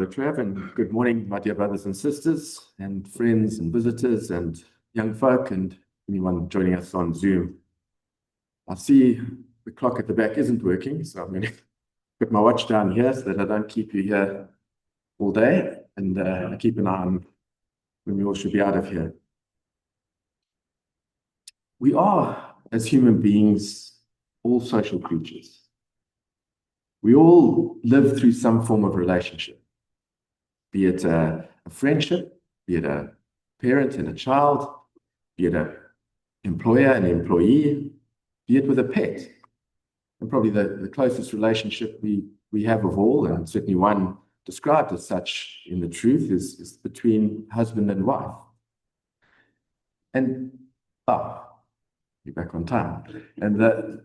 Trav, and good morning, my dear brothers and sisters, and friends and visitors, and young folk, and anyone joining us on Zoom. I see the clock at the back isn't working, so I'm going to put my watch down here so that I don't keep you here all day, and I keep an eye on when we all should be out of here. We are, as human beings, all social creatures. We all live through some form of relationship, be it a friendship, be it a parent and a child, be it an employer and employee, be it with a pet. And probably the closest relationship we have of all, and certainly one described as such in the truth, is between husband and wife. And, you're back on time. And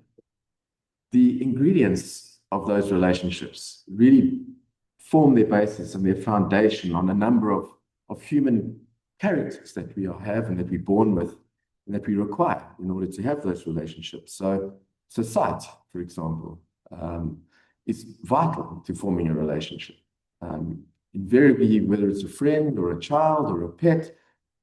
the ingredients of those relationships really form their basis and their foundation on a number of human characters that we all have and that we're born with and that we require in order to have those relationships. So sight, for example, is vital to forming a relationship. Invariably, whether it's a friend or a child or a pet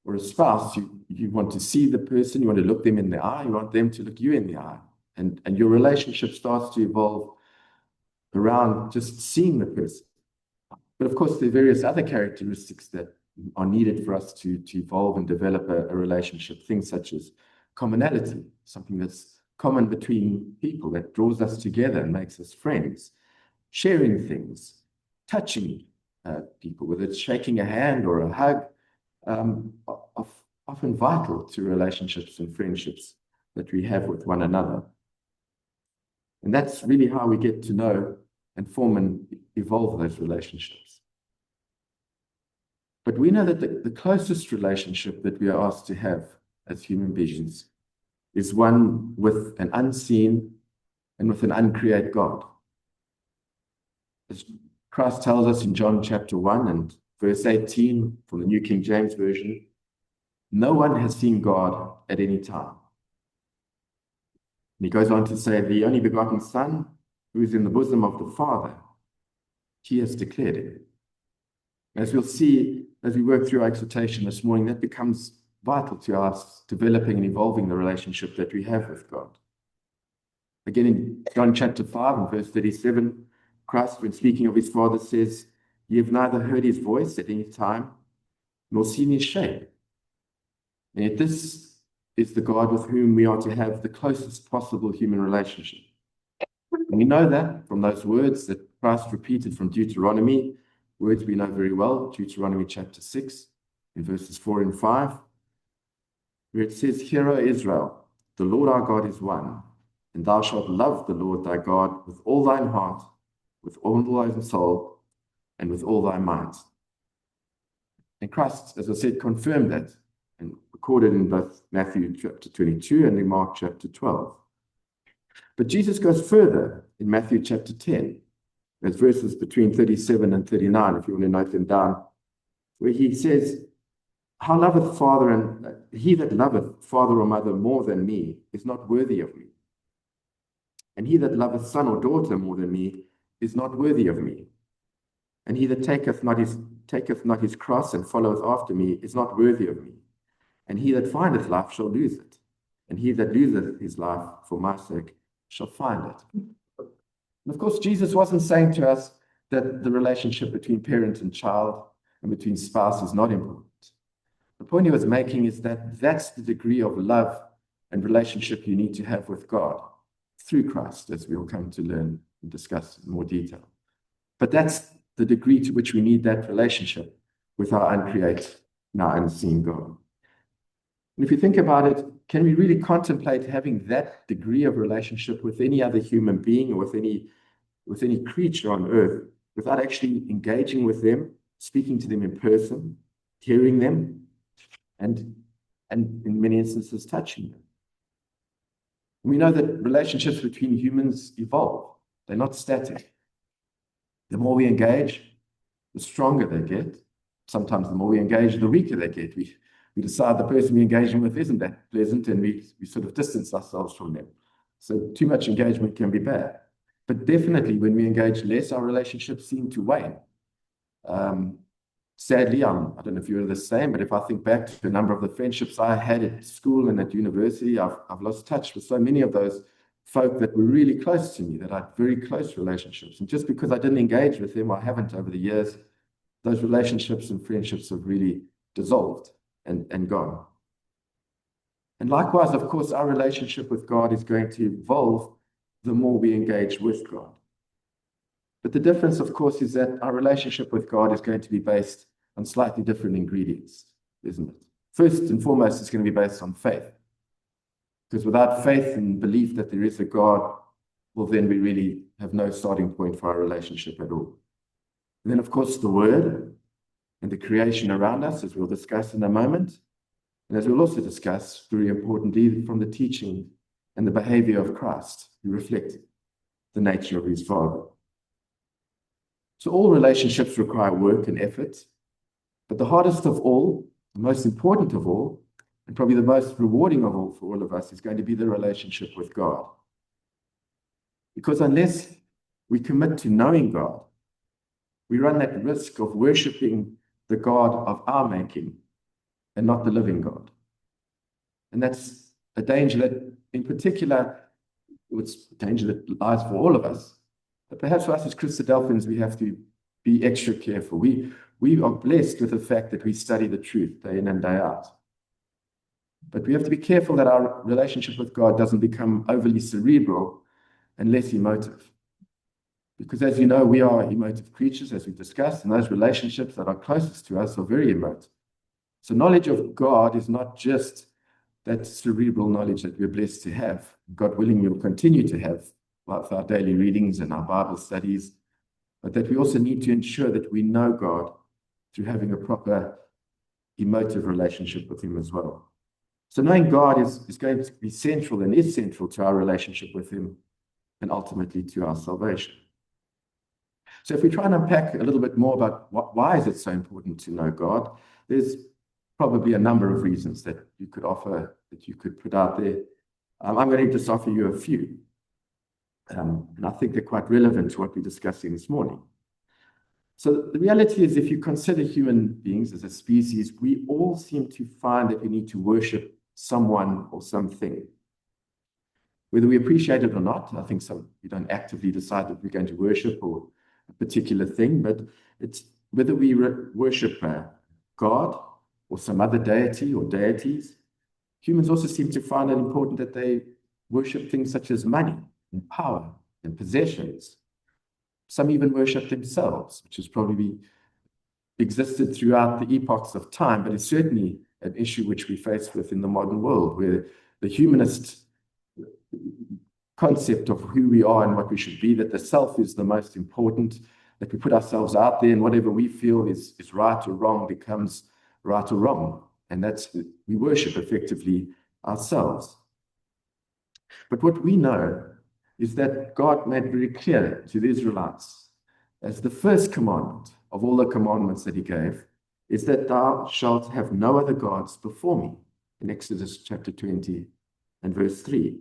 or a spouse, you want to see the person, you want to look them in the eye, you want them to look you in the eye. And your relationship starts to evolve around just seeing the person. But of course, there are various other characteristics that are needed for us to evolve and develop a relationship. Things such as commonality, something that's common between people that draws us together and makes us friends. Sharing things, touching people, whether it's shaking a hand or a hug, often vital to relationships and friendships that we have with one another. And that's really how we get to know and form and evolve those relationships. But we know that the closest relationship that we are asked to have as human beings is one with an unseen and with an uncreated God. As Christ tells us in John chapter 1 and verse 18 from the New King James Version, no one has seen God at any time. And he goes on to say, the only begotten Son, who is in the bosom of the Father, he has declared it. As we'll see, as we work through our exhortation this morning, that becomes vital to us developing and evolving the relationship that we have with God. Again, in John chapter 5 and verse 37, Christ, when speaking of his Father, says, "Ye have neither heard his voice at any time, nor seen his shape." And yet this is the God with whom we are to have the closest possible human relationship. And we know that from those words that Christ repeated from Deuteronomy, words we know very well, Deuteronomy chapter 6, in verses 4 and 5, where it says, "Hear, O Israel, the Lord our God is one, and thou shalt love the Lord thy God with all thine heart, with all thy soul, and with all thy might." And Christ, as I said, confirmed that and recorded in both Matthew chapter 22 and in Mark chapter 12. But Jesus goes further in Matthew chapter 10. There's verses between 37 and 39, if you want to note them down, where he says, "How loveth Father, and he that loveth father or mother more than me is not worthy of me. And he that loveth son or daughter more than me is not worthy of me. And he that taketh not his cross and followeth after me is not worthy of me. And he that findeth life shall lose it. And he that loseth his life for my sake shall find it." And of course, Jesus wasn't saying to us that the relationship between parent and child and between spouse is not important. The point he was making is that that's the degree of love and relationship you need to have with God through Christ, as we'll come to learn and discuss in more detail. But that's the degree to which we need that relationship with our uncreated and our unseen God. And if you think about it, can we really contemplate having that degree of relationship with any other human being or with any creature on earth without actually engaging with them, speaking to them in person, hearing them, and in many instances touching them? We know that relationships between humans evolve. They're not static. The more we engage, the stronger they get. Sometimes the more we engage, the weaker they get. We decide the person we're engaging with isn't that pleasant, and we sort of distance ourselves from them. So too much engagement can be bad. But definitely when we engage less, our relationships seem to wane. Sadly, I don't know if you're the same, but if I think back to a number of the friendships I had at school and at university, I've lost touch with so many of those folk that were really close to me, that I had very close relationships. And just because I didn't engage with them, or haven't over the years, those relationships and friendships have really dissolved and gone. And likewise, of course, our relationship with God is going to evolve the more we engage with God. But the difference, of course, is that our relationship with God is going to be based on slightly different ingredients, isn't it? First and foremost, it's going to be based on faith. Because without faith and belief that there is a God, well, then we really have no starting point for our relationship at all. And then, of course, the Word and the creation around us, as we'll discuss in a moment. And as we'll also discuss, very importantly, from the teaching and the behavior of Christ, who reflect the nature of his Father. So all relationships require work and effort, but the hardest of all, the most important of all, and probably the most rewarding of all for all of us is going to be the relationship with God. Because unless we commit to knowing God, we run that risk of worshiping the God of our making and not the living God. And that's a danger that, in particular, it's a danger that lies for all of us. But perhaps for us as Christadelphians, we have to be extra careful. We are blessed with the fact that we study the truth day in and day out. But we have to be careful that our relationship with God doesn't become overly cerebral and less emotive. Because as you know, we are emotive creatures, as we've discussed, and those relationships that are closest to us are very emotive. So knowledge of God is not just that cerebral knowledge that we're blessed to have. God willing, we'll continue to have with our daily readings and our Bible studies, but that we also need to ensure that we know God through having a proper emotive relationship with him as well. So knowing God is going to be central and is central to our relationship with him and ultimately to our salvation. So if we try and unpack a little bit more about why is it so important to know God, there's probably a number of reasons that you could offer, that you could put out there. I'm going to just offer you a few. And I think they're quite relevant to what we're discussing this morning. So the reality is, if you consider human beings as a species, we all seem to find that we need to worship someone or something. Whether we appreciate it or not, I think we don't actively decide that we're going to worship or a particular thing, but it's whether we worship God or some other deity or deities. Humans also seem to find it important that they worship things such as money and power and possessions. Some even worship themselves, which has probably existed throughout the epochs of time, but it's certainly an issue which we face with in the modern world, where the humanist concept of who we are and what we should be, that the self is the most important, that we put ourselves out there and whatever we feel is right or wrong becomes right or wrong. And we worship effectively ourselves. But what we know is that God made very clear to the Israelites, as the first commandment of all the commandments that he gave, is that thou shalt have no other gods before me, in Exodus chapter 20 and verse 3.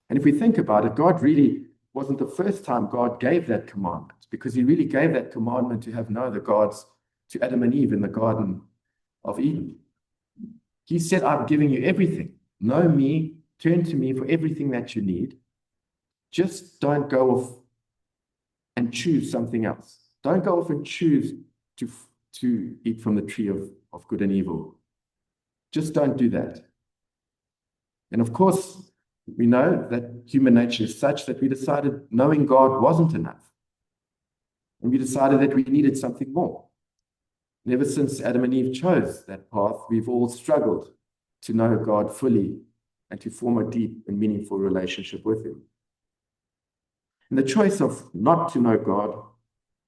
And if we think about it, God really wasn't the first time God gave that commandment, because he really gave that commandment to have no other gods to Adam and Eve in the Garden of Eden. He said, I've given you everything. Know me, turn to me for everything that you need. Just don't go off and choose something else. Don't go off and choose to eat from the tree of good and evil. Just don't do that. And of course, we know that human nature is such that we decided knowing God wasn't enough. And we decided that we needed something more. And ever since Adam and Eve chose that path, we've all struggled to know God fully and to form a deep and meaningful relationship with him. And the choice of not to know God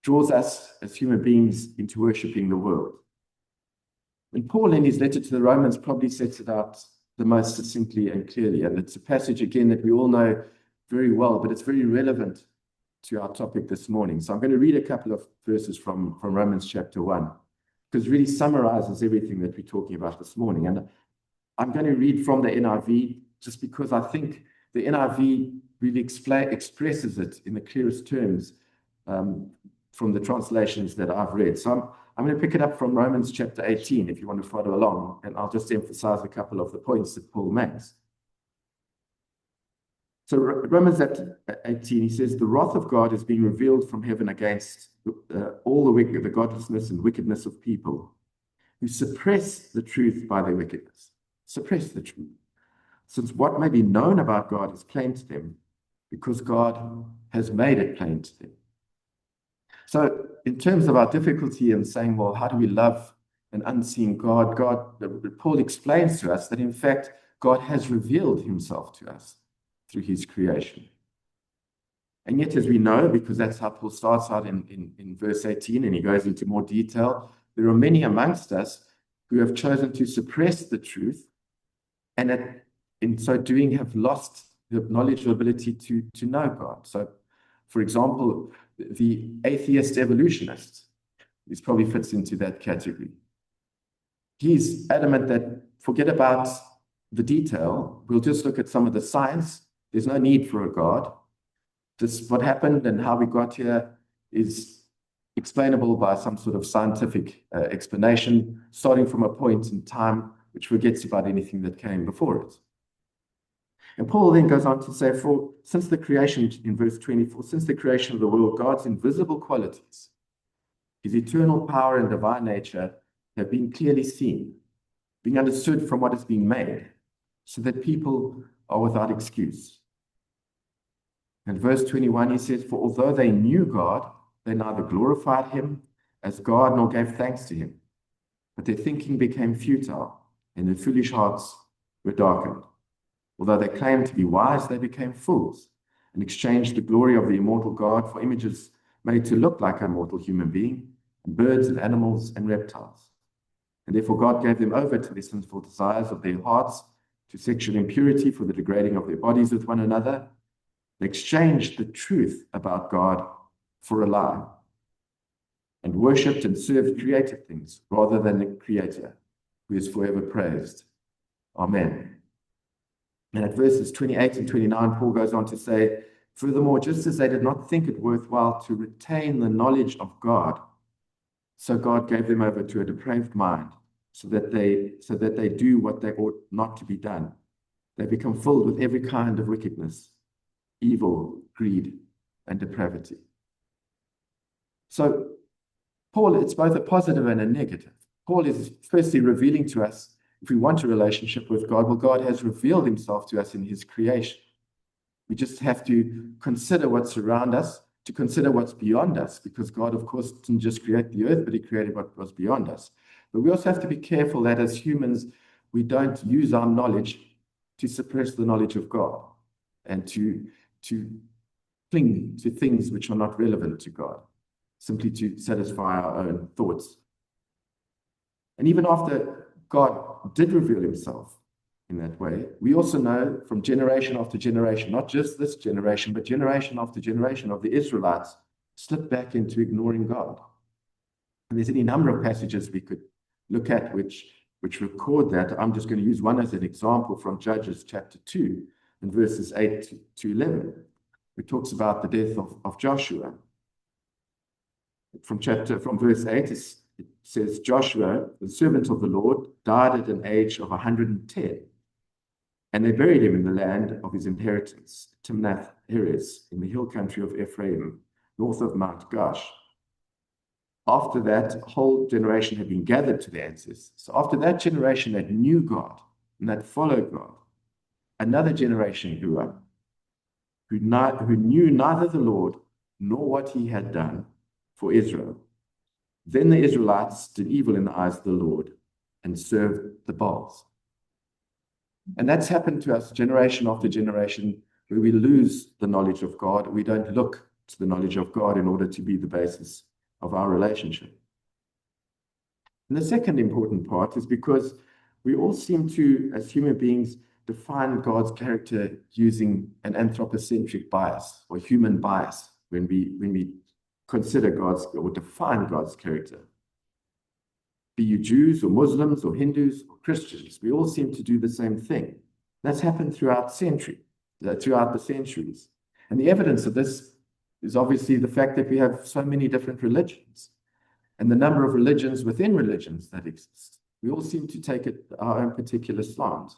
draws us as human beings into worshiping the world. And Paul, in his letter to the Romans, probably sets it out the most succinctly and clearly. And it's a passage, again, that we all know very well, but it's very relevant to our topic this morning. So I'm going to read a couple of verses from Romans chapter 1, because it really summarizes everything that we're talking about this morning. And I'm going to read from the NIV, just because I think the NIV really expresses it in the clearest terms from the translations that I've read. So I'm going to pick it up from Romans chapter 18, if you want to follow along, and I'll just emphasize a couple of the points that Paul makes. So Romans 18, he says, the wrath of God is being revealed from heaven against all the godlessness and wickedness of people who suppress the truth by their wickedness. Suppress the truth. Since what may be known about God is plain to them, because God has made it plain to them. So in terms of our difficulty in saying, well, how do we love an unseen God? Paul explains to us that in fact, God has revealed himself to us through his creation. And yet, as we know, because that's how Paul starts out in verse 18, and he goes into more detail, there are many amongst us who have chosen to suppress the truth, and in so doing have lost the knowledge or ability to know God. So, for example, the atheist evolutionist, this probably fits into that category. He's adamant that forget about the detail, we'll just look at some of the science. There's no need for a God. Just what happened and how we got here is explainable by some sort of scientific explanation, starting from a point in time which forgets about anything that came before it. And Paul then goes on to say, since the creation, in verse 24, since the creation of the world, God's invisible qualities, his eternal power and divine nature have been clearly seen, being understood from what is being made, so that people are without excuse. And verse 21, he says, for although they knew God, they neither glorified him as God nor gave thanks to him, but their thinking became futile, and their foolish hearts were darkened. Although they claimed to be wise, they became fools and exchanged the glory of the immortal God for images made to look like a mortal human being, and birds and animals and reptiles. And therefore God gave them over to the sinful desires of their hearts, to sexual impurity for the degrading of their bodies with one another. They exchanged the truth about God for a lie, and worshipped and served created things rather than the Creator, who is forever praised. Amen. And at verses 28 and 29, Paul goes on to say, furthermore, just as they did not think it worthwhile to retain the knowledge of God, so God gave them over to a depraved mind, so that they do what they ought not to be done. They become filled with every kind of wickedness, evil, greed, and depravity. So Paul, it's both a positive and a negative. Paul is firstly revealing to us, if we want a relationship with God, well, God has revealed himself to us in his creation. We just have to consider what's around us, to consider what's beyond us, because God, of course, didn't just create the earth, but he created what was beyond us. But we also have to be careful that as humans, we don't use our knowledge to suppress the knowledge of God and to cling to things which are not relevant to God, simply to satisfy our own thoughts. And even after God did reveal himself in that way, we also know from generation after generation, not just this generation, but generation after generation of the Israelites slipped back into ignoring God. And there's any number of passages we could look at which record that. I'm just going to use one as an example from Judges chapter 2 and verses 8 to 11. It talks about the death of Joshua. From verse 8, it says, Joshua, the servant of the Lord, died at an age of 110. And they buried him in the land of his inheritance, Timnath Heres, in the hill country of Ephraim, north of Mount Gosh. After that, a whole generation had been gathered to the ancestors. So after that generation that knew God and that followed God, another generation grew up who knew neither the Lord nor what he had done for Israel. Then the Israelites did evil in the eyes of the Lord and served the Baals. And that's happened to us generation after generation, where we lose the knowledge of God. We don't look to the knowledge of God in order to be the basis of our relationship. And the second important part is because we all seem to, as human beings, define God's character using an anthropocentric bias or human bias when we consider God's or define God's character. Be you Jews or Muslims or Hindus or Christians, we all seem to do the same thing. That's happened throughout the centuries. And the evidence of this is obviously the fact that we have so many different religions and the number of religions within religions that exist. We all seem to take it our own particular slant.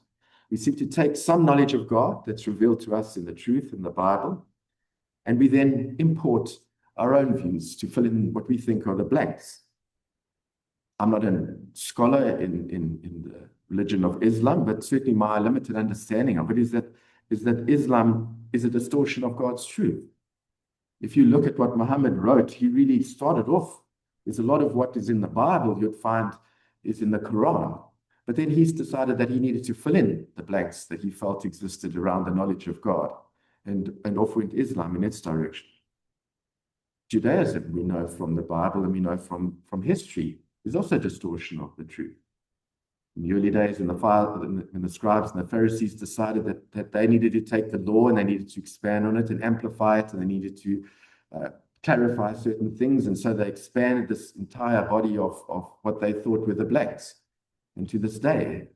We seem to take some knowledge of God that's revealed to us in the truth in the Bible, and we then import our own views to fill in what we think are the blanks. I'm not a scholar in the religion of Islam, but certainly my limited understanding of it is that Islam is a distortion of God's truth. If you look at what Muhammad wrote, he really started off. There's a lot of what is in the Bible you'd find is in the Quran. But then he's decided that he needed to fill in the blanks that he felt existed around the knowledge of God. And off went Islam in its direction. Judaism, we know from the Bible and we know from history, is also a distortion of the truth. In the early days, when the scribes and the Pharisees decided that they needed to take the law and they needed to expand on it and amplify it, and they needed to clarify certain things, and so they expanded this entire body of what they thought were the blanks, and to this day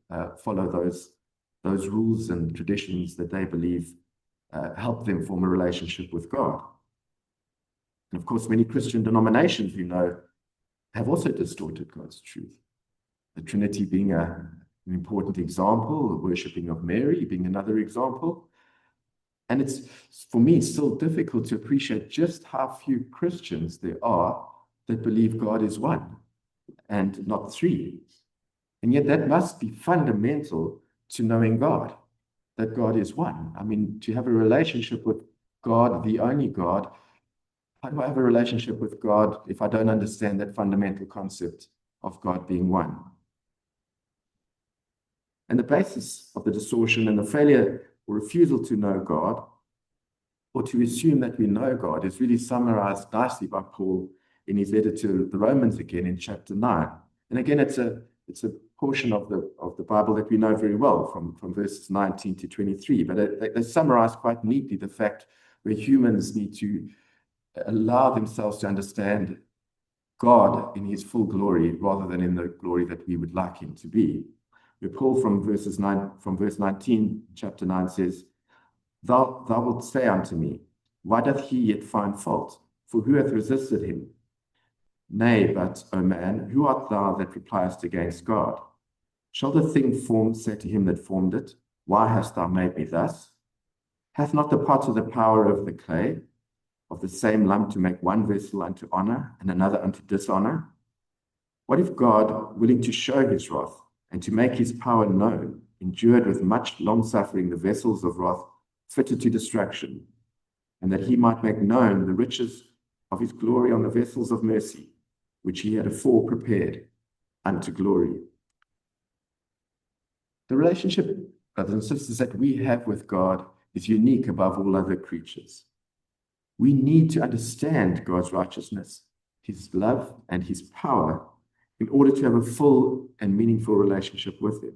follow those rules and traditions that they believe help them form a relationship with God. And of course, many Christian denominations, you know, have also distorted God's truth. The Trinity being an important example, the worshipping of Mary being another example. And it's, for me, it's still difficult to appreciate just how few Christians there are that believe God is one and not three. And yet that must be fundamental to knowing God, that God is one. I mean, to have a relationship with God, the only God, how do I have a relationship with God if I don't understand that fundamental concept of God being one? And the basis of the distortion and the failure or refusal to know God, or to assume that we know God, is really summarized nicely by Paul in his letter to the Romans again in chapter 9. And again, it's a portion of the Bible that we know very well from verses 19 to 23. But they summarize quite neatly the fact where humans need to allow themselves to understand God in his full glory rather than in the glory that we would like him to be. Where Paul from verse 19, chapter 9 says, Thou wilt say unto me, why doth he yet find fault? For who hath resisted him? Nay, but, O man, who art thou that repliest against God? Shall the thing formed say to him that formed it, Why hast thou made me thus? Hath not the potter the power of the clay, of the same lump to make one vessel unto honor and another unto dishonor? What if God, willing to show his wrath, and to make his power known, endured with much long-suffering the vessels of wrath fitted to destruction, and that he might make known the riches of his glory on the vessels of mercy, which he had afore prepared unto glory? The relationship, brothers and sisters, that we have with God is unique above all other creatures. We need to understand God's righteousness, his love, and his power in order to have a full and meaningful relationship with him.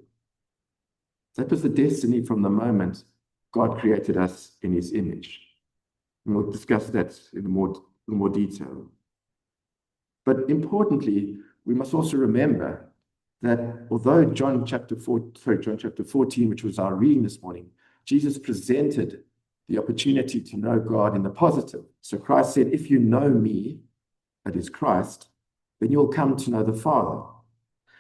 That was the destiny from the moment God created us in his image. And we'll discuss that in more detail. But importantly, we must also remember that although John chapter 14, which was our reading this morning, Jesus presented the opportunity to know God in the positive. So Christ said, if you know me, that is Christ, then you'll come to know the Father.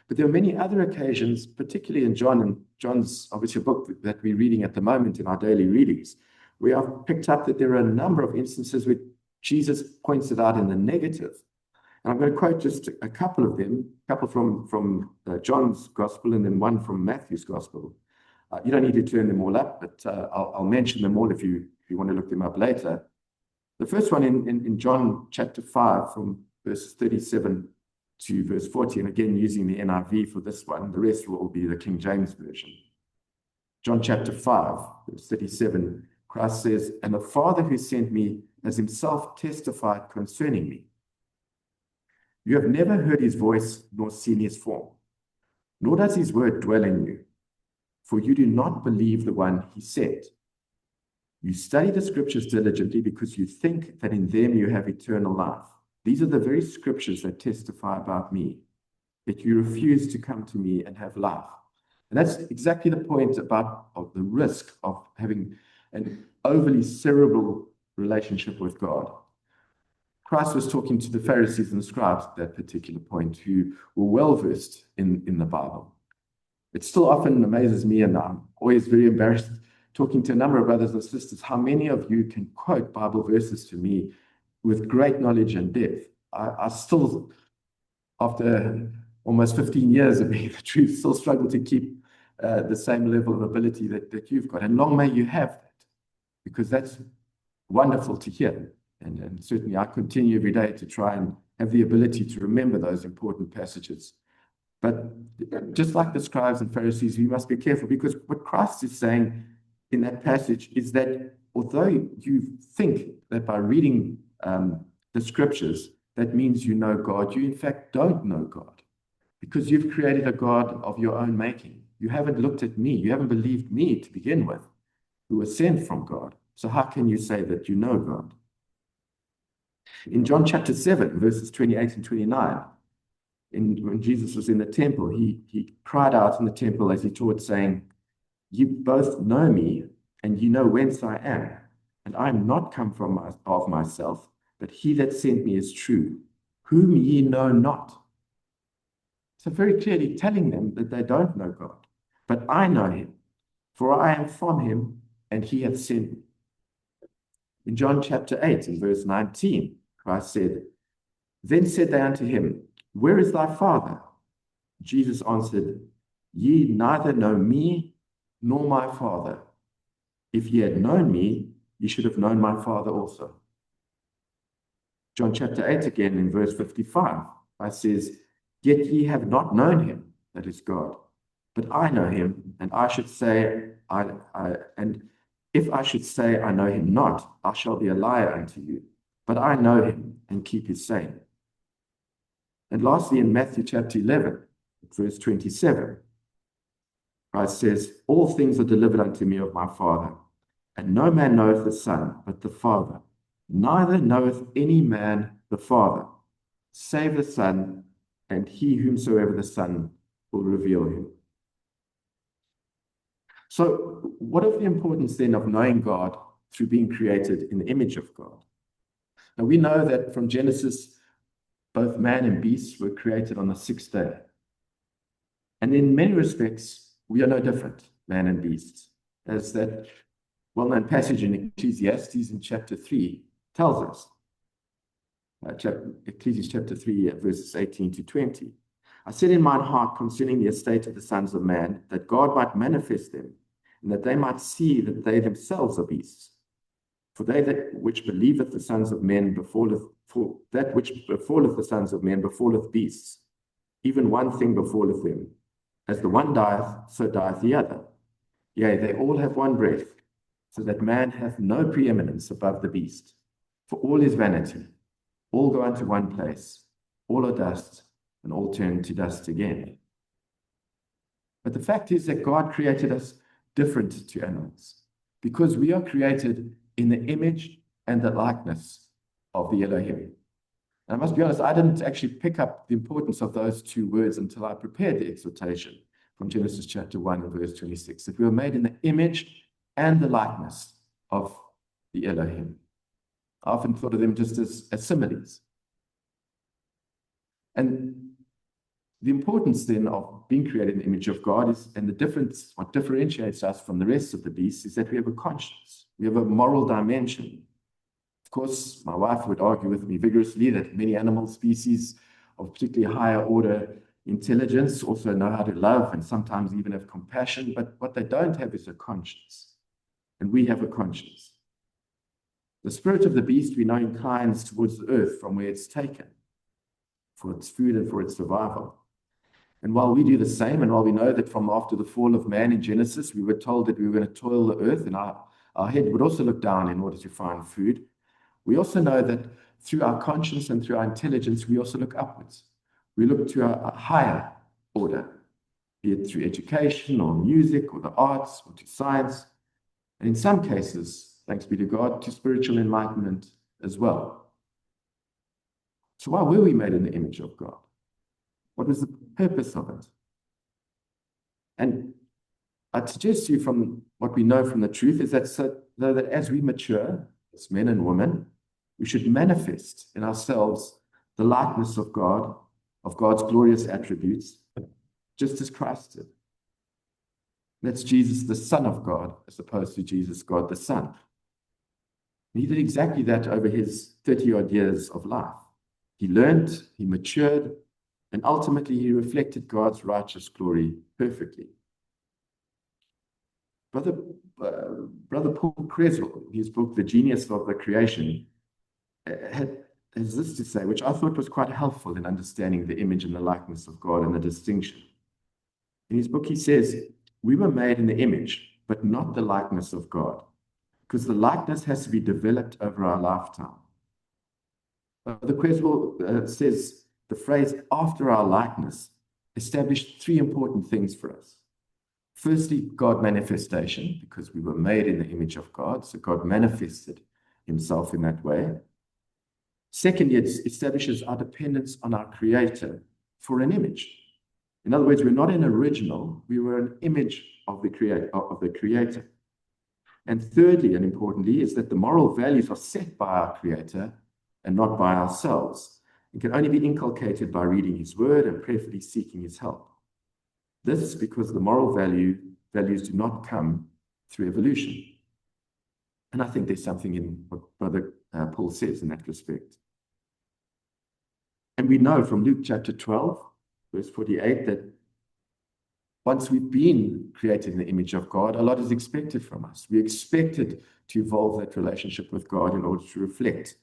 But there are many other occasions, particularly in John, and John's obviously a book that we're reading at the moment in our daily readings, where I've picked up that there are a number of instances where Jesus points it out in the negative. And I'm going to quote just a couple of them, a couple from John's Gospel and then one from Matthew's Gospel. You don't need to turn them all up, but I'll mention them all if you want to look them up later. The first one in John chapter 5 from verses 37 to verse 40, and again using the NIV for this one, the rest will all be the King James Version. John chapter 5, verse 37, Christ says, And the Father who sent me has himself testified concerning me. You have never heard his voice nor seen his form, nor does his word dwell in you, for you do not believe the one he sent. You study the scriptures diligently because you think that in them you have eternal life. These are the very scriptures that testify about me, that you refuse to come to me and have life. And that's exactly the point of the risk of having an overly cerebral relationship with God. Christ was talking to the Pharisees and the scribes at that particular point who were well versed in the Bible. It still often amazes me, and I'm always very embarrassed talking to a number of brothers and sisters, how many of you can quote Bible verses to me with great knowledge and depth. I still, after almost 15 years of being the truth, still struggle to keep the same level of ability that you've got. And long may you have that, because that's wonderful to hear. And certainly I continue every day to try and have the ability to remember those important passages. But just like the scribes and Pharisees, we must be careful, because what Christ is saying in that passage is that although you think that by reading the scriptures, that means you know God, you in fact don't know God, because you've created a God of your own making. You haven't looked at me. You haven't believed me to begin with, who was sent from God. So how can you say that you know God? In John chapter 7, verses 28 and 29, when Jesus was in the temple, he cried out in the temple as he taught, saying, "You both know me, and you know whence I am, and I am not come of myself, but he that sent me is true, whom ye know not." So very clearly telling them that they don't know God, but I know him, for I am from him, and he hath sent me. In John chapter 8, in verse 19, Christ said, "Then said they unto him, Where is thy Father?" Jesus answered, "Ye neither know me nor my Father. If ye had known me, ye should have known my Father also." John chapter 8 again, in verse 55, Christ says, "Yet ye have not known him," that is God, "but I know him, and I should say, and if I should say I know him not, I shall be a liar unto you. But I know him and keep his saying." And lastly, in Matthew chapter 11, verse 27, Christ says, "All things are delivered unto me of my Father, and no man knoweth the Son, but the Father. Neither knoweth any man the Father, save the Son, and he whomsoever the Son will reveal him." So what of the importance then of knowing God through being created in the image of God? Now we know that from Genesis, both man and beast were created on the sixth day. And in many respects, we are no different, man and beast, as that well-known passage in Ecclesiastes in chapter 3 tells us. Ecclesiastes chapter 3, verses 18 to 20. "I said in mine heart concerning the estate of the sons of man, that God might manifest them, and that they might see that they themselves are beasts. For that which believeth the sons of men befalleth, for that which befalleth the sons of men befalleth beasts. Even one thing befalleth them. As the one dieth, so dieth the other. Yea, they all have one breath, so that man hath no preeminence above the beast. For all is vanity. All go unto one place. All are dust, and all turn to dust again." But the fact is that God created us different to animals, because we are created in the image and the likeness of the Elohim. And I must be honest, I didn't actually pick up the importance of those two words until I prepared the exhortation from Genesis chapter 1 and verse 26, that we were made in the image and the likeness of the Elohim. I often thought of them just as similes. And the importance then of being created in the image of God is, and the difference, what differentiates us from the rest of the beasts, is that we have a conscience. We have a moral dimension. Of course, my wife would argue with me vigorously that many animal species of particularly higher order intelligence also know how to love and sometimes even have compassion, but what they don't have is a conscience. And we have a conscience. The spirit of the beast, we know, inclines towards the earth from where it's taken for its food and for its survival. And while we do the same, and while we know that from after the fall of man in Genesis, we were told that we were going to toil the earth and our head would also look down in order to find food, we also know that through our conscience and through our intelligence, we also look upwards. We look to a higher order, be it through education or music or the arts or to science, and in some cases, thanks be to God, to spiritual enlightenment as well. So why were we made in the image of God? What was the purpose of it? And I'd suggest to you from what we know from the truth is that so that as we mature as men and women, We should manifest in ourselves the likeness of God, of God's glorious attributes, just as Christ did. That's Jesus, the Son of God, as opposed to Jesus, God the Son. He did exactly that over his 30-odd years of life. He learned, he matured, and ultimately he reflected God's righteous glory perfectly. Brother Paul Creswell, in his book, The Genius of the Creation, has this to say, which I thought was quite helpful in understanding the image and the likeness of God and the distinction. In his book, he says, we were made in the image, but not the likeness of God, because the likeness has to be developed over our lifetime. The Creswell says the phrase after our likeness established three important things for us. Firstly, God manifestation, because we were made in the image of God, so God manifested himself in that way. Secondly, it establishes our dependence on our Creator for an image. In other words, we're not an original, we were an image of the Creator. And thirdly, and importantly, is that the moral values are set by our Creator and not by ourselves, and can only be inculcated by reading his word and prayerfully seeking his help. This is because the moral values do not come through evolution. And I think there's something in what Brother Paul says in that respect. And we know from Luke chapter 12, verse 48, that once we've been created in the image of God, a lot is expected from us. We're expected to evolve that relationship with God in order to reflect.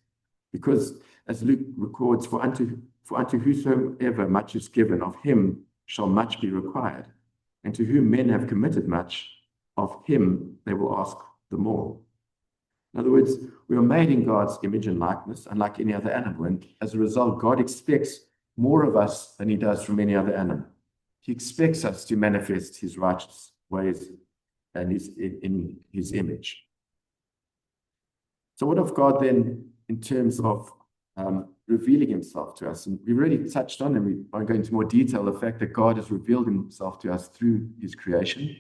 Because, as Luke records, for unto whosoever much is given, of him shall much be required. And to whom men have committed much, of him they will ask the more. In other words, we are made in God's image and likeness, unlike any other animal. And as a result, God expects more of us than he does from any other animal. He expects us to manifest his righteous ways and in his image. So what of God then in terms of revealing himself to us? And we've already touched on, and we won't go into more detail, the fact that God has revealed himself to us through his creation.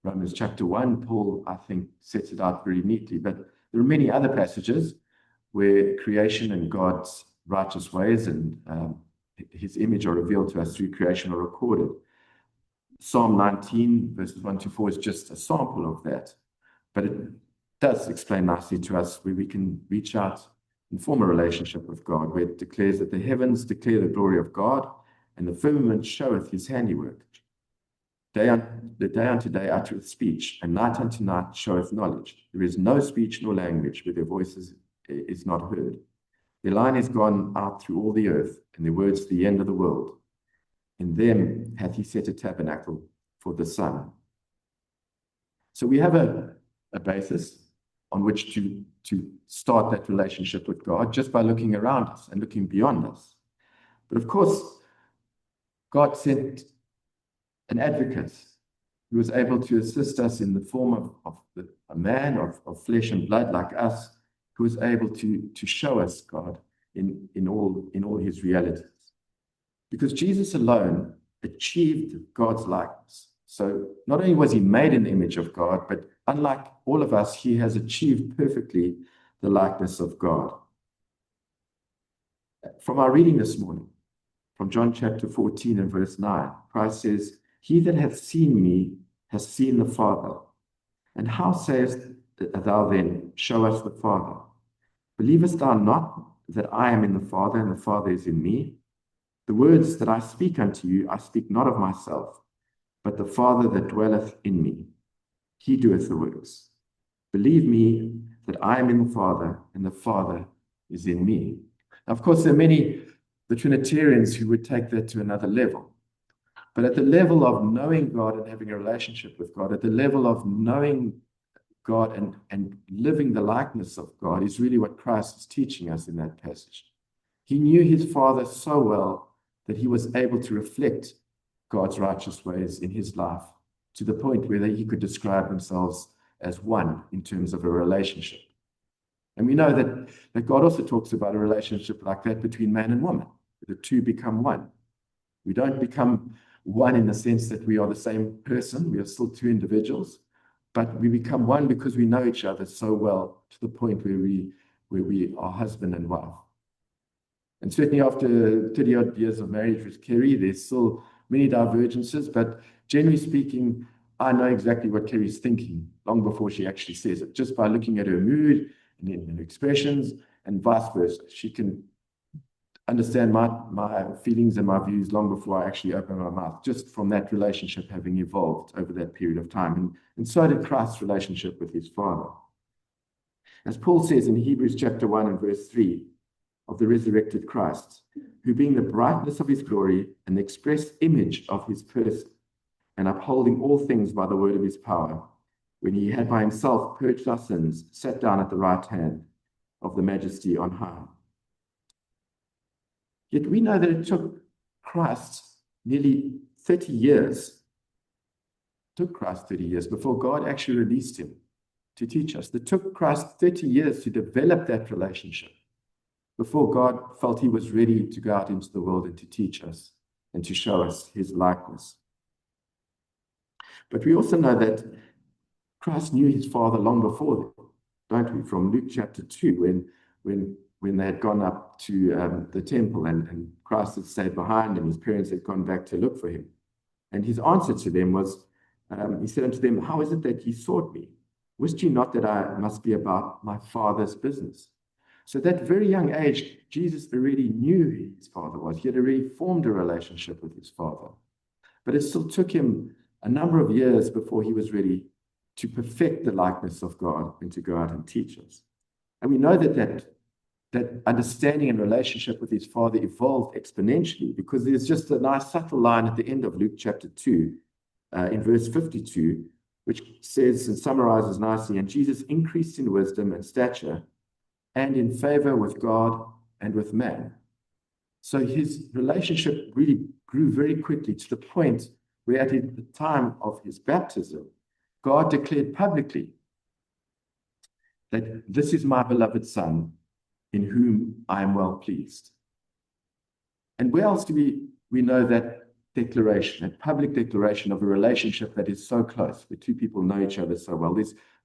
Romans chapter 1, Paul, I think, sets it out very neatly. But there are many other passages where creation and God's righteous ways and his image are revealed to us through creation are recorded. Psalm 19, verses 1 to 4 is just a sample of that. But it does explain nicely to us where we can reach out and form a relationship with God, where it declares that the heavens declare the glory of God, and the firmament showeth his handiwork. The day unto day uttereth speech, and night unto night showeth knowledge. There is no speech nor language where their voice is not heard. Their line is gone out through all the earth, and their words to the end of the world. In them hath he set a tabernacle for the sun. So we have a basis on which to start that relationship with God just by looking around us and looking beyond us. But of course, God sent an advocate who was able to assist us in the form of a man of flesh and blood like us, who was able to show us God in all his realities. Because Jesus alone achieved God's likeness. So not only was he made in the image of God, but unlike all of us, he has achieved perfectly the likeness of God. From our reading this morning, from John chapter 14 and verse 9, Christ says, he that hath seen me has seen the Father. And how sayest thou then, show us the Father? Believest thou not that I am in the Father, and the Father is in me? The words that I speak unto you, I speak not of myself, but the Father that dwelleth in me. He doeth the works. Believe me that I am in the Father, and the Father is in me. Now, of course, there are many, the Trinitarians, who would take that to another level. But at the level of knowing God and having a relationship with God, at the level of knowing God and living the likeness of God, is really what Christ is teaching us in that passage. He knew his Father so well that he was able to reflect God's righteous ways in his life to the point where he could describe themselves as one in terms of a relationship. And we know that God also talks about a relationship like that between man and woman. The two become one. We don't become one in the sense that we are the same person. We are still two individuals, but we become one because we know each other so well to the point where we where we are husband and wife. And certainly after 30 odd years of marriage with Kerry, there's still many divergences, but generally speaking, I know exactly what Kerry's thinking long before she actually says it, just by looking at her mood and in her expressions, and vice versa. She can understand my feelings and my views long before I actually open my mouth, just from that relationship having evolved over that period of time. And so did Christ's relationship with his Father. As Paul says in Hebrews chapter 1 and verse 3 of the resurrected Christ, who being the brightness of his glory and the express image of his person, and upholding all things by the word of his power, when he had by himself purged our sins, sat down at the right hand of the majesty on high. Yet we know that it took Christ nearly 30 years, before God actually released him to teach us. It took Christ 30 years to develop that relationship before God felt he was ready to go out into the world and to teach us and to show us his likeness. But we also know that Christ knew his Father long before that, don't we? From Luke chapter 2, when they had gone up to the temple and Christ had stayed behind and his parents had gone back to look for him. And his answer to them was, he said unto them, how is it that ye sought me? Wist ye not that I must be about my Father's business? So at that very young age, Jesus already knew who his Father was. He had already formed a relationship with his Father. But it still took him a number of years before he was ready to perfect the likeness of God and to go out and teach us. And we know that understanding and relationship with his Father evolved exponentially, because there's just a nice subtle line at the end of Luke chapter 2, in verse 52, which says and summarizes nicely, and Jesus increased in wisdom and stature and in favor with God and with man. So his relationship really grew very quickly, to the point where at the time of his baptism, God declared publicly that this is my beloved Son, in whom I am well pleased. And where else do we know that declaration, that public declaration of a relationship that is so close, where two people know each other so well?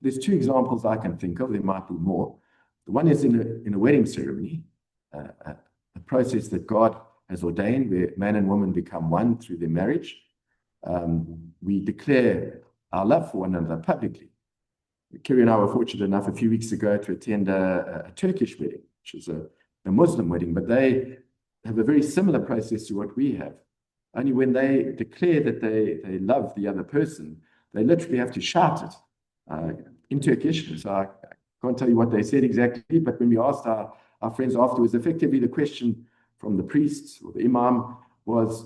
There's two examples I can think of. There might be more. The one is in a wedding ceremony, a process that God has ordained, where man and woman become one through their marriage. We declare our love for one another publicly. Kerry and I were fortunate enough a few weeks ago to attend a Turkish wedding, which is a Muslim wedding, but they have a very similar process to what we have. Only when they declare that they love the other person, they literally have to shout it in Turkish. So I can't tell you what they said exactly, but when we asked our friends afterwards, effectively the question from the priest or the imam was,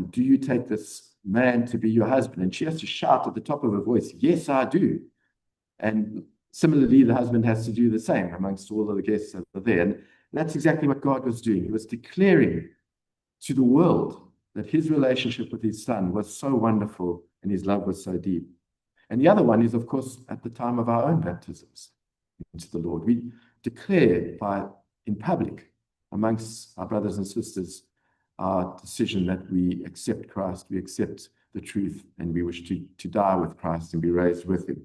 do you take this man to be your husband? And she has to shout at the top of her voice, yes, I do. And similarly, the husband has to do the same amongst all of the guests that are there. And that's exactly what God was doing. He was declaring to the world that his relationship with his Son was so wonderful and his love was so deep. And the other one is, of course, at the time of our own baptisms into the Lord. We declare in public amongst our brothers and sisters our decision that we accept Christ, we accept the truth, and we wish to die with Christ and be raised with him.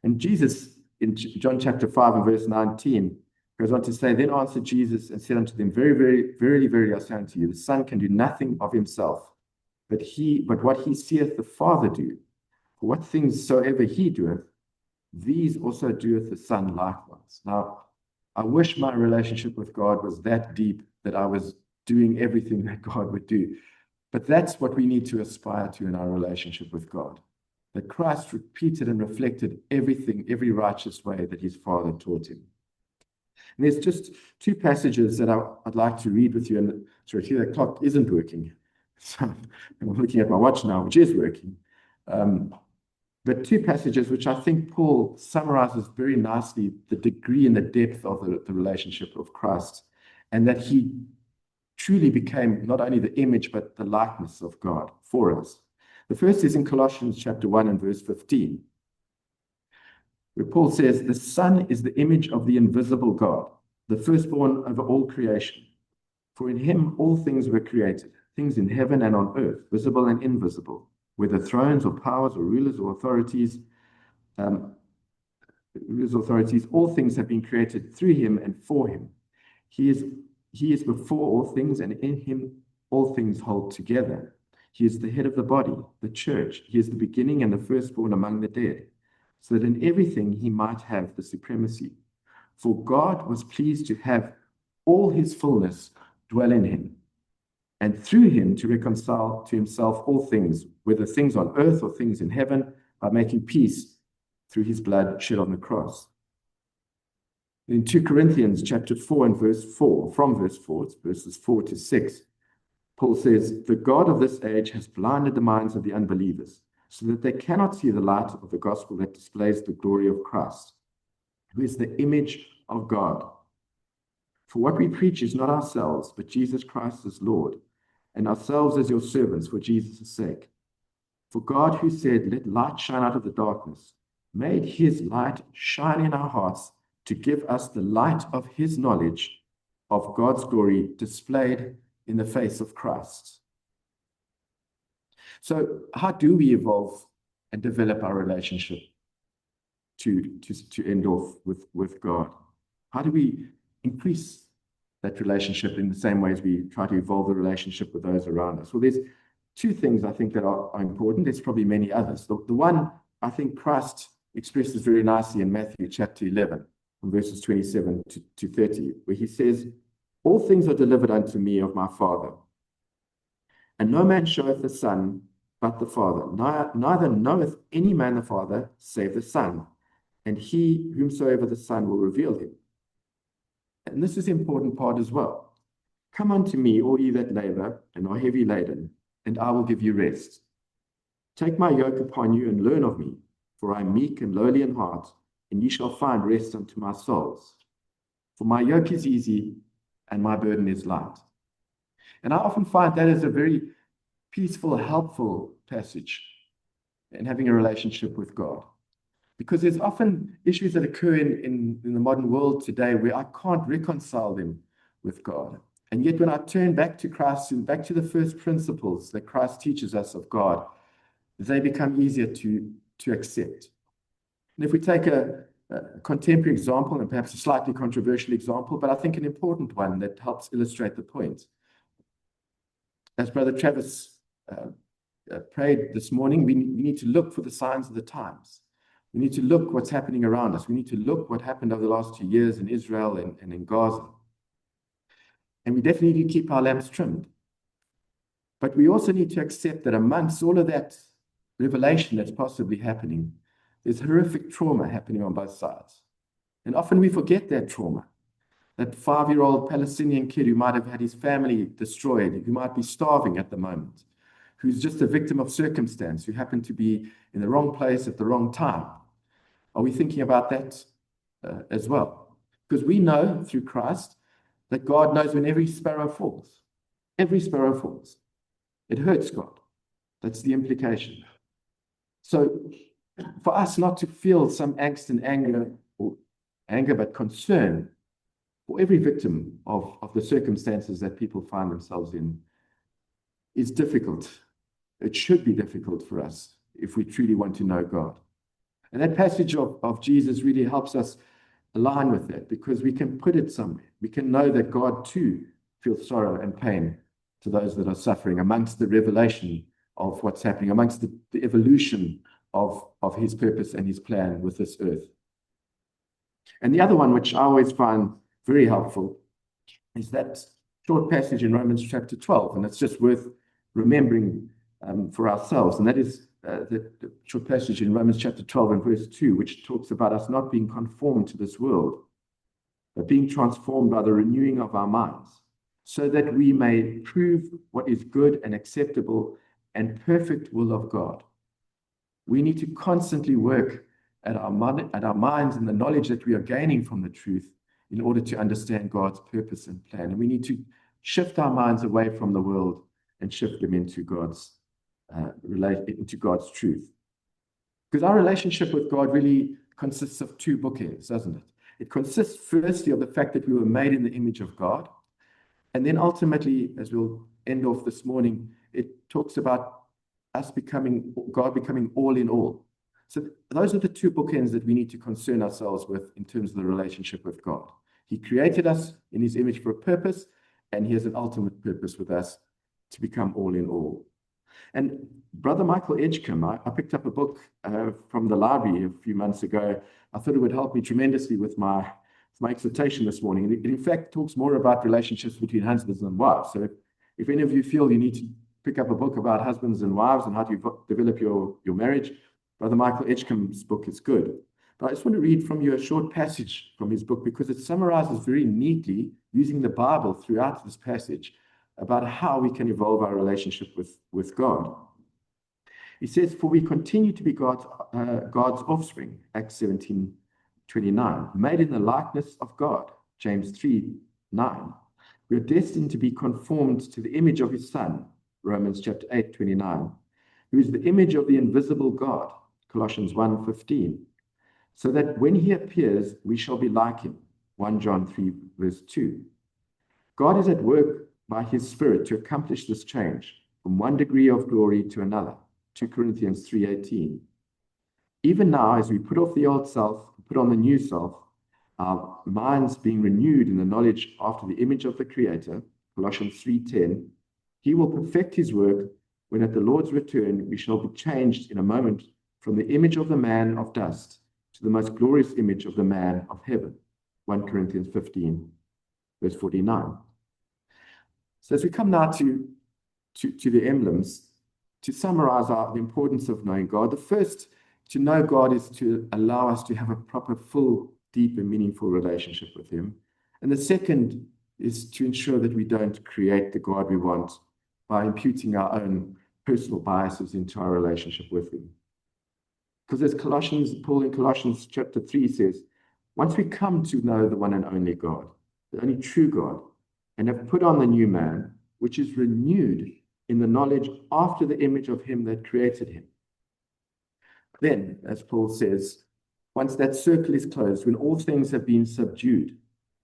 And Jesus, in John chapter 5 and verse 19, goes on to say, then answered Jesus and said unto them, verily, verily, I say unto you, the Son can do nothing of himself, but what he seeth the Father do. For what things soever he doeth, these also doeth the Son likewise. Now, I wish my relationship with God was that deep that I was doing everything that God would do. But that's what we need to aspire to in our relationship with God. That Christ repeated and reflected everything, every righteous way that his Father taught him. And there's just two passages that I'd like to read with you. And sorry, the clock isn't working. So I'm looking at my watch now, which is working. But two passages which I think Paul summarizes very nicely the degree and the depth of the relationship of Christ, and that he truly became not only the image, but the likeness of God for us. The first is in Colossians chapter 1 and verse 15, where Paul says, the Son is the image of the invisible God, the firstborn over all creation. For in him all things were created, things in heaven and on earth, visible and invisible, whether thrones or powers or rulers or authorities. his authorities, all things have been created through him and for him. He is before all things, and in him all things hold together. He is the head of the body, the church. He is the beginning and the firstborn among the dead, so that in everything he might have the supremacy. For God was pleased to have all his fullness dwell in him, and through him to reconcile to himself all things, whether things on earth or things in heaven, by making peace through his blood shed on the cross. In 2 Corinthians chapter 4 and verse 4, from verse 4, it's verses 4 to 6, Paul says, the God of this age has blinded the minds of the unbelievers, so that they cannot see the light of the gospel that displays the glory of Christ, who is the image of God. For what we preach is not ourselves, but Jesus Christ as Lord, and ourselves as your servants for Jesus' sake. For God, who said, let light shine out of the darkness, made his light shine in our hearts to give us the light of his knowledge of God's glory displayed in the face of Christ. So how do we evolve and develop our relationship to end off with God? How do we increase that relationship in the same way as we try to evolve the relationship with those around us? Well, there's two things I think that are important. There's probably many others. The one I think Christ expresses very nicely in Matthew chapter 11, from verses 27 to 30, where he says, all things are delivered unto me of my Father. And no man showeth the Son but the Father. Neither knoweth any man the Father save the Son, and he whomsoever the Son will reveal him. And this is an important part as well. Come unto me, all ye that labor and are heavy laden, and I will give you rest. Take my yoke upon you and learn of me, for I am meek and lowly in heart, and ye shall find rest unto my souls. For my yoke is easy and my burden is light. And I often find that is a very peaceful, helpful passage in having a relationship with God. Because there's often issues that occur in the modern world today where I can't reconcile them with God. And yet when I turn back to Christ and back to the first principles that Christ teaches us of God, they become easier to accept. And if we take a contemporary example, and perhaps a slightly controversial example, but I think an important one that helps illustrate the point. As Brother Travis prayed this morning, we need to look for the signs of the times. We need to look what's happening around us. We need to look what happened over the last 2 years in Israel and in Gaza. And we definitely need to keep our lamps trimmed. But we also need to accept that amongst all of that revelation that's possibly happening, there's horrific trauma happening on both sides. And often we forget that trauma. That 5-year-old Palestinian kid who might have had his family destroyed, who might be starving at the moment, who's just a victim of circumstance, who happened to be in the wrong place at the wrong time. Are we thinking about that as well? Because we know through Christ that God knows when every sparrow falls. Every sparrow falls. It hurts God. That's the implication. So for us not to feel some angst and anger, but concern for every victim of the circumstances that people find themselves in is difficult. It should be difficult for us if we truly want to know God. And that passage of Jesus really helps us align with that, because we can put it somewhere. We can know that God too feels sorrow and pain to those that are suffering amongst the revelation of what's happening, amongst the evolution of his purpose and his plan with this earth. And the other one, which I always find very helpful, is that short passage in Romans chapter 12, and it's just worth remembering for ourselves. And that is the short passage in Romans chapter 12 and verse 2, which talks about us not being conformed to this world, but being transformed by the renewing of our minds, so that we may prove what is good and acceptable and perfect will of God. We need to constantly work at our minds and the knowledge that we are gaining from the truth in order to understand God's purpose and plan. And we need to shift our minds away from the world and shift them into God's truth. Because our relationship with God really consists of two bookends, doesn't it? It consists firstly of the fact that we were made in the image of God. And then ultimately, as we'll end off this morning, it talks about God becoming all in all. So those are the two bookends that we need to concern ourselves with in terms of the relationship with God. He created us in his image for a purpose, and he has an ultimate purpose with us to become all in all. And Brother Michael Edgecombe, I picked up a book from the library a few months ago. I thought it would help me tremendously with my exhortation this morning. And it in fact talks more about relationships between husbands and wives. So if any of you feel you need to pick up a book about husbands and wives and how to develop your marriage, Brother Michael Edgecombe's book is good. But I just want to read from you a short passage from his book because it summarizes very neatly, using the Bible throughout this passage, about how we can evolve our relationship with God. He says, "For we continue to be God's offspring," Acts 17:29, "made in the likeness of God," James 3:9. "We are destined to be conformed to the image of his Son," Romans chapter 8:29, "who is the image of the invisible God," Colossians 1:15, "so that when he appears, we shall be like him," 1 John 3:2. God is at work by his Spirit to accomplish this change from one degree of glory to another, 2 Corinthians 3:18. "Even now, as we put off the old self, put on the new self, our minds being renewed in the knowledge after the image of the Creator," Colossians 3:10, "he will perfect his work when at the Lord's return we shall be changed in a moment from the image of the man of dust to the most glorious image of the man of heaven," 1 Corinthians 15, verse 49. So as we come now to the emblems, to summarize the importance of knowing God, the first, to know God, is to allow us to have a proper, full, deep, and meaningful relationship with him. And the second is to ensure that we don't create the God we want by imputing our own personal biases into our relationship with him. Because as Paul in Colossians chapter 3 says, once we come to know the one and only God, the only true God, and have put on the new man, which is renewed in the knowledge after the image of him that created him. Then, as Paul says, once that circle is closed, when all things have been subdued,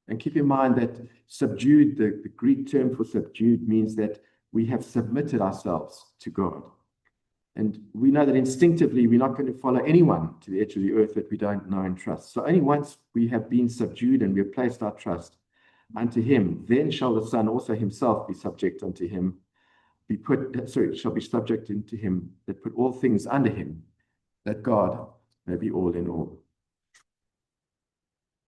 and keep in mind that subdued, the Greek term for subdued, means that we have submitted ourselves to God. And we know that instinctively we're not going to follow anyone to the edge of the earth that we don't know and trust. So only once we have been subdued and we have placed our trust unto him, then shall the Son also himself be subject unto him, shall be subject unto him that put all things under him, that God may be all in all.